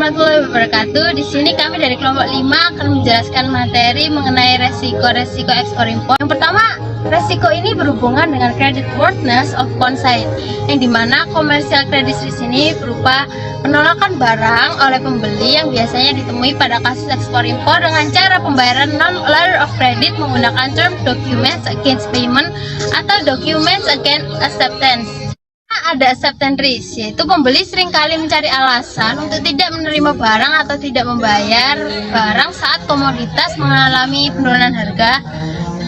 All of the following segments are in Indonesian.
warahmatullahi wabarakatuh. Di sini kami dari kelompok 5 akan menjelaskan materi mengenai resiko-resiko ekspor impor. Yang pertama, resiko ini berhubungan dengan credit worthiness of consigned, yang dimana commercial credit risk ini berupa penolakan barang oleh pembeli yang biasanya ditemui pada kasus ekspor impor dengan cara pembayaran non-letter of credit menggunakan term documents against payment atau documents against acceptance. Ada acceptance risk, yaitu pembeli seringkali mencari alasan untuk tidak menerima barang atau tidak membayar barang saat komoditas mengalami penurunan harga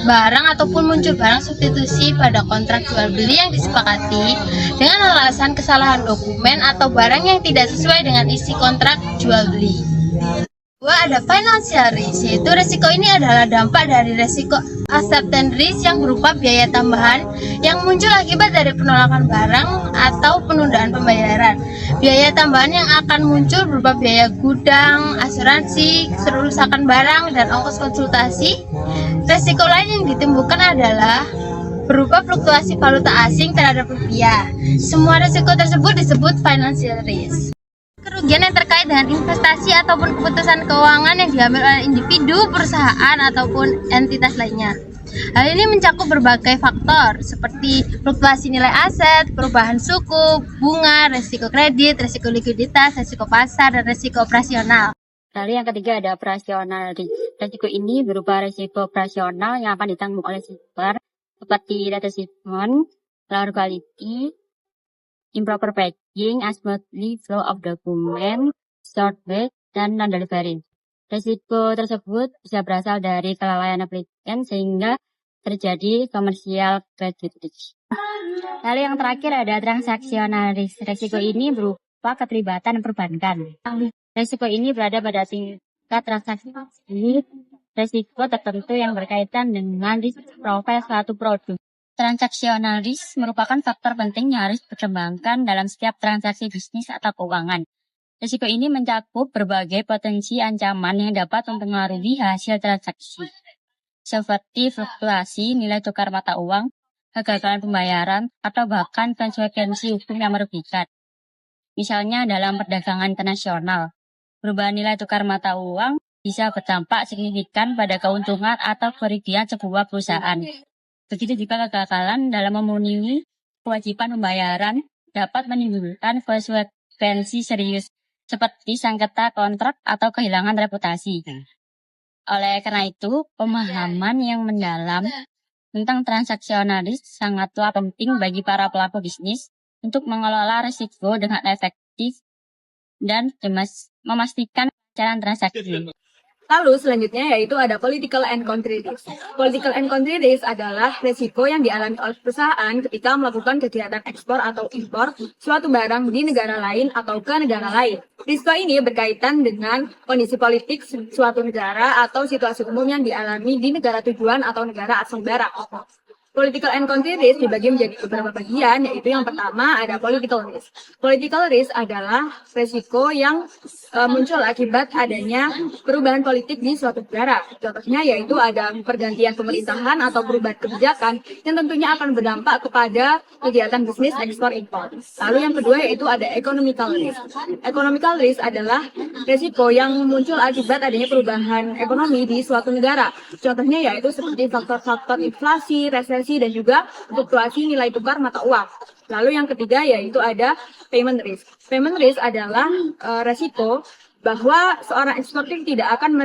barang ataupun muncul barang substitusi pada kontrak jual beli yang disepakati dengan alasan kesalahan dokumen atau barang yang tidak sesuai dengan isi kontrak jual beli. Kedua, ada financial risk, yaitu resiko ini adalah dampak dari resiko acceptance risk yang berupa biaya tambahan yang muncul akibat dari penolakan barang atau penundaan pembayaran. Biaya tambahan yang akan muncul berupa biaya gudang, asuransi, kerusakan barang, dan ongkos konsultasi. Resiko lain yang ditimbulkan adalah berupa fluktuasi valuta asing terhadap rupiah. Semua resiko tersebut disebut financial risk. Kerugian yang terkait dengan investasi ataupun keputusan keuangan yang diambil oleh individu, perusahaan, ataupun entitas lainnya. Hal ini mencakup berbagai faktor seperti fluktuasi nilai aset, perubahan suku, bunga, resiko kredit, resiko likuiditas, resiko pasar, dan resiko operasional. Lalu yang ketiga ada operasional risk. Resiko ini berupa resiko operasional yang akan ditanggung oleh shipper seperti data shipment, lower quality, improper packing, smoothly flow of document, short wait, dan non-delivery. Risiko tersebut bisa berasal dari kelalaian aplikasi sehingga terjadi commercial credit risk. Lalu yang terakhir ada transaksional risk. Risiko ini berupa keterlibatan perbankan. Risiko ini berada pada tingkat transaksi risiko tertentu yang berkaitan dengan risk profile suatu produk. Transaksional risk merupakan faktor penting yang harus dikembangkan dalam setiap transaksi bisnis atau keuangan. Risiko ini mencakup berbagai potensi ancaman yang dapat mempengaruhi hasil transaksi, seperti fluktuasi nilai tukar mata uang, kegagalan pembayaran, atau bahkan konsekuensi hukum yang merugikan. Misalnya dalam perdagangan internasional, perubahan nilai tukar mata uang bisa berdampak signifikan pada keuntungan atau kerugian sebuah perusahaan. Begitu juga kegagalan dalam memenuhi kewajiban pembayaran dapat menimbulkan konsekuensi serius, seperti sengketa kontrak atau kehilangan reputasi. Oleh karena itu, pemahaman yang mendalam tentang transaksional risk sangatlah penting bagi para pelaku bisnis untuk mengelola risiko dengan efektif dan memastikan kelancaran transaksi. Lalu selanjutnya yaitu ada political and country risk. Political and country risk adalah resiko yang dialami oleh perusahaan ketika melakukan kegiatan ekspor atau impor suatu barang di negara lain atau ke negara lain. Risiko ini berkaitan dengan kondisi politik suatu negara atau situasi umum yang dialami di negara tujuan atau negara asal barang. Political and country risk dibagi menjadi beberapa bagian, yaitu yang pertama ada political risk. Political risk adalah resiko yang muncul akibat adanya perubahan politik di suatu negara. Contohnya yaitu ada pergantian pemerintahan atau perubahan kebijakan yang tentunya akan berdampak kepada kegiatan bisnis ekspor impor. Lalu yang kedua yaitu ada economical risk. Economical risk adalah resiko yang muncul akibat adanya perubahan ekonomi di suatu negara. Contohnya yaitu seperti faktor-faktor inflasi, resesi, dan juga fluktuasi nilai tukar mata uang. Lalu yang ketiga yaitu ada payment risk. Payment risk adalah resiko bahwa seorang eksportir tidak akan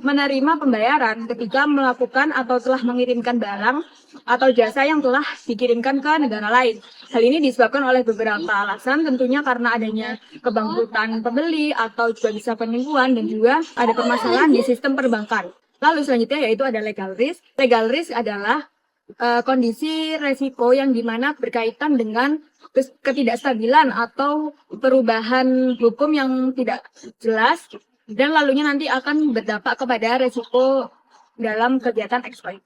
menerima pembayaran ketika melakukan atau telah mengirimkan barang atau jasa yang telah dikirimkan ke negara lain. Hal ini disebabkan oleh beberapa alasan, tentunya karena adanya kebangkrutan pembeli atau juga bisa penipuan dan juga ada permasalahan di sistem perbankan. Lalu selanjutnya yaitu ada legal risk. Legal risk adalah kondisi resiko yang dimana berkaitan dengan ketidakstabilan atau perubahan hukum yang tidak jelas dan lalunya nanti akan berdampak kepada resiko dalam kegiatan ekspor.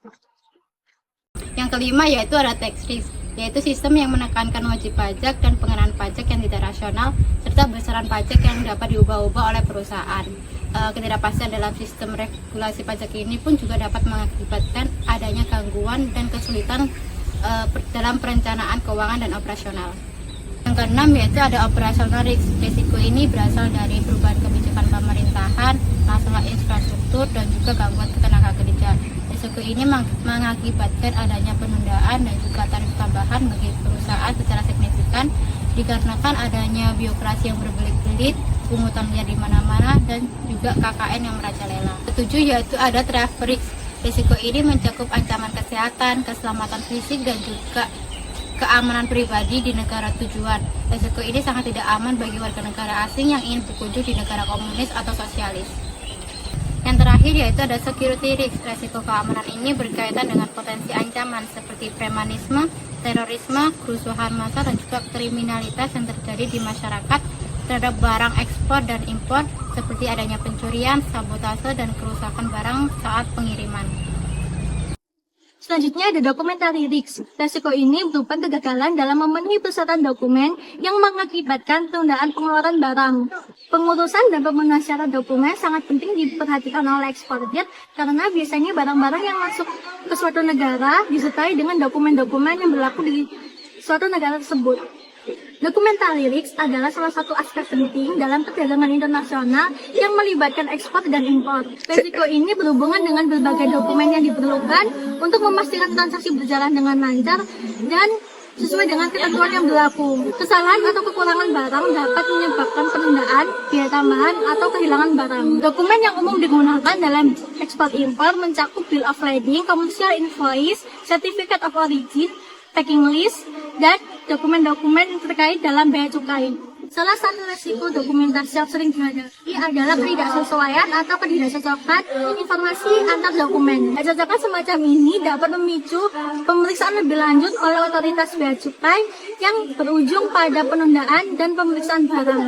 Yang kelima yaitu ada tax risk, yaitu sistem yang menekankan wajib pajak dan pengenaan pajak yang tidak rasional serta besaran pajak yang dapat diubah-ubah oleh perusahaan. Ketidakpastian dalam sistem regulasi pajak ini pun juga dapat mengakibatkan adanya gangguan dan kesulitan dalam perencanaan keuangan dan operasional. Yang keenam yaitu ada operational risk. Risiko ini berasal dari perubahan kebijakan pemerintahan, masalah infrastruktur, dan juga gangguan tenaga kerja. Risiko ini mengakibatkan adanya penundaan dan juga tarif tambahan bagi perusahaan secara signifikan dikarenakan adanya birokrasi yang berbelit-belit, pungutan liar di mana-mana, dan juga KKN yang merajalela. Ketujuh yaitu ada traffic risk. Risiko ini mencakup ancaman kesehatan, keselamatan fisik, dan juga keamanan pribadi di negara tujuan. Risiko ini sangat tidak aman bagi warga negara asing yang ingin berkunjung di negara komunis atau sosialis. Yang terakhir yaitu ada security risk. Risiko keamanan ini berkaitan dengan potensi ancaman seperti premanisme, terorisme, kerusuhan massa, dan juga kriminalitas yang terjadi di masyarakat terhadap barang ekspor dan impor seperti adanya pencurian, sabotase, dan kerusakan barang saat pengiriman. Selanjutnya ada documentary risk. Resiko ini berupa kegagalan dalam memenuhi persyaratan dokumen yang mengakibatkan penundaan pengeluaran barang. Pengurusan dan pemenuhan syarat dokumen sangat penting diperhatikan oleh eksportir karena biasanya barang-barang yang masuk ke suatu negara disertai dengan dokumen-dokumen yang berlaku di suatu negara tersebut. Documentary risk adalah salah satu aspek penting dalam perdagangan internasional yang melibatkan ekspor dan impor. Risiko ini berhubungan dengan berbagai dokumen yang diperlukan untuk memastikan transaksi berjalan dengan lancar dan sesuai dengan ketentuan yang berlaku. Kesalahan atau kekurangan barang dapat menyebabkan penundaan, biaya tambahan, atau kehilangan barang. Dokumen yang umum digunakan dalam ekspor impor mencakup bill of lading, commercial invoice, certificate of origin, packing list, dan dokumen-dokumen terkait dalam bea cukai. Salah satu resiko dokumentasi yang sering dihadapi adalah ketidaksesuaian atau ketidakcocokan informasi antar dokumen. Ketidakcocokan semacam ini dapat memicu pemeriksaan lebih lanjut oleh otoritas bea cukai yang berujung pada penundaan dan pemeriksaan barang.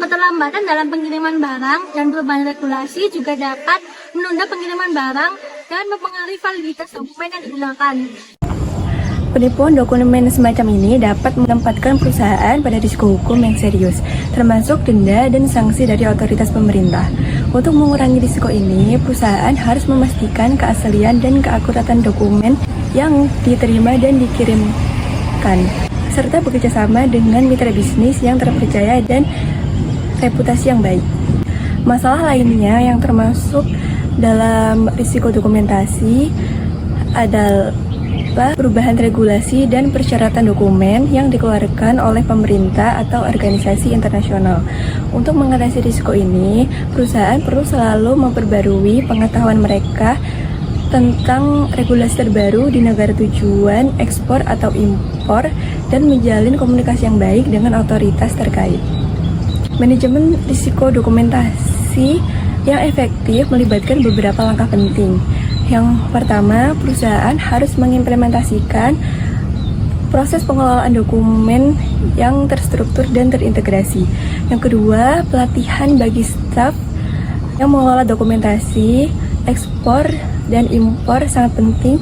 Keterlambatan dalam pengiriman barang dan perubahan regulasi juga dapat menunda pengiriman barang dan mempengaruhi validitas dokumen yang digunakan. Penipuan dokumen semacam ini dapat menempatkan perusahaan pada risiko hukum yang serius, termasuk denda dan sanksi dari otoritas pemerintah. Untuk mengurangi risiko ini, perusahaan harus memastikan keaslian dan keakuratan dokumen yang diterima dan dikirimkan, serta bekerjasama dengan mitra bisnis yang terpercaya dan reputasi yang baik. Masalah lainnya yang termasuk dalam risiko dokumentasi adalah perubahan regulasi dan persyaratan dokumen yang dikeluarkan oleh pemerintah atau organisasi internasional. Untuk mengatasi risiko ini, perusahaan perlu selalu memperbarui pengetahuan mereka tentang regulasi terbaru di negara tujuan, ekspor atau impor, dan menjalin komunikasi yang baik dengan otoritas terkait. Manajemen risiko dokumentasi yang efektif melibatkan beberapa langkah penting. Yang pertama, perusahaan harus mengimplementasikan proses pengelolaan dokumen yang terstruktur dan terintegrasi. Yang kedua, pelatihan bagi staf yang mengelola dokumentasi, ekspor, dan impor sangat penting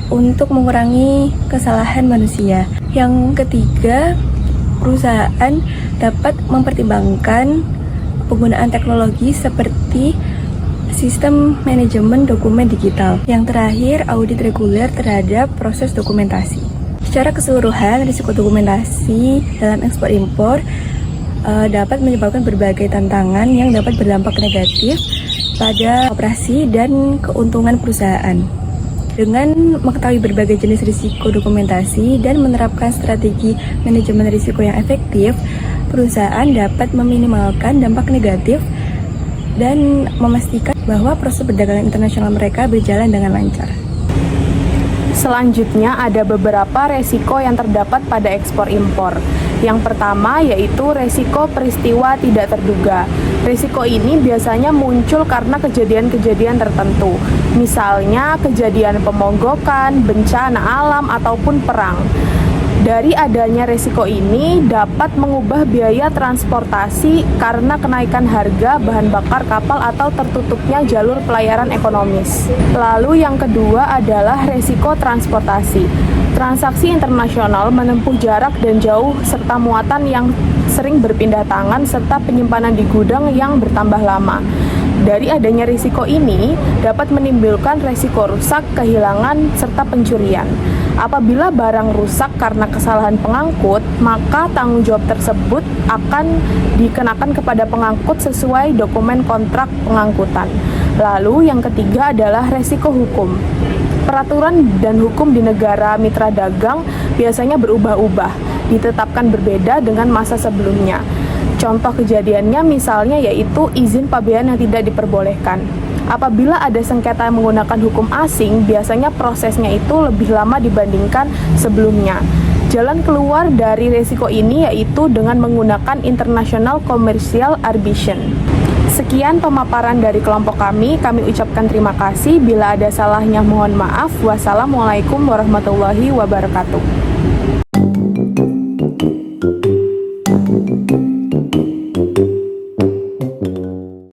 untuk mengurangi kesalahan manusia. Yang ketiga, perusahaan dapat mempertimbangkan penggunaan teknologi seperti sistem manajemen dokumen digital. Yang terakhir, audit reguler terhadap proses dokumentasi. Secara keseluruhan, risiko dokumentasi dalam ekspor-impor dapat menyebabkan berbagai tantangan yang dapat berdampak negatif pada operasi dan keuntungan perusahaan. Dengan mengetahui berbagai jenis risiko dokumentasi dan menerapkan strategi manajemen risiko yang efektif, perusahaan dapat meminimalkan dampak negatif dan memastikan bahwa proses perdagangan internasional mereka berjalan dengan lancar. Selanjutnya ada beberapa resiko yang terdapat pada ekspor impor. Yang pertama yaitu resiko peristiwa tidak terduga. Risiko ini biasanya muncul karena kejadian-kejadian tertentu, misalnya kejadian pemonggokan, bencana alam, ataupun perang. Dari adanya risiko ini dapat mengubah biaya transportasi karena kenaikan harga bahan bakar kapal atau tertutupnya jalur pelayaran ekonomis. Lalu yang kedua adalah risiko transportasi. Transaksi internasional menempuh jarak dan jauh serta muatan yang sering berpindah tangan serta penyimpanan di gudang yang bertambah lama. Dari adanya risiko ini dapat menimbulkan risiko rusak, kehilangan, serta pencurian. Apabila barang rusak karena kesalahan pengangkut, maka tanggung jawab tersebut akan dikenakan kepada pengangkut sesuai dokumen kontrak pengangkutan. Lalu yang ketiga adalah resiko hukum. Peraturan dan hukum di negara mitra dagang biasanya berubah-ubah, ditetapkan berbeda dengan masa sebelumnya. Contoh kejadiannya misalnya yaitu izin pabean yang tidak diperbolehkan. Apabila ada sengketa yang menggunakan hukum asing, biasanya prosesnya itu lebih lama dibandingkan sebelumnya. Jalan keluar dari resiko ini yaitu dengan menggunakan International Commercial Arbitration. Sekian pemaparan dari kelompok kami ucapkan terima kasih. Bila ada salahnya mohon maaf. Wassalamualaikum warahmatullahi wabarakatuh.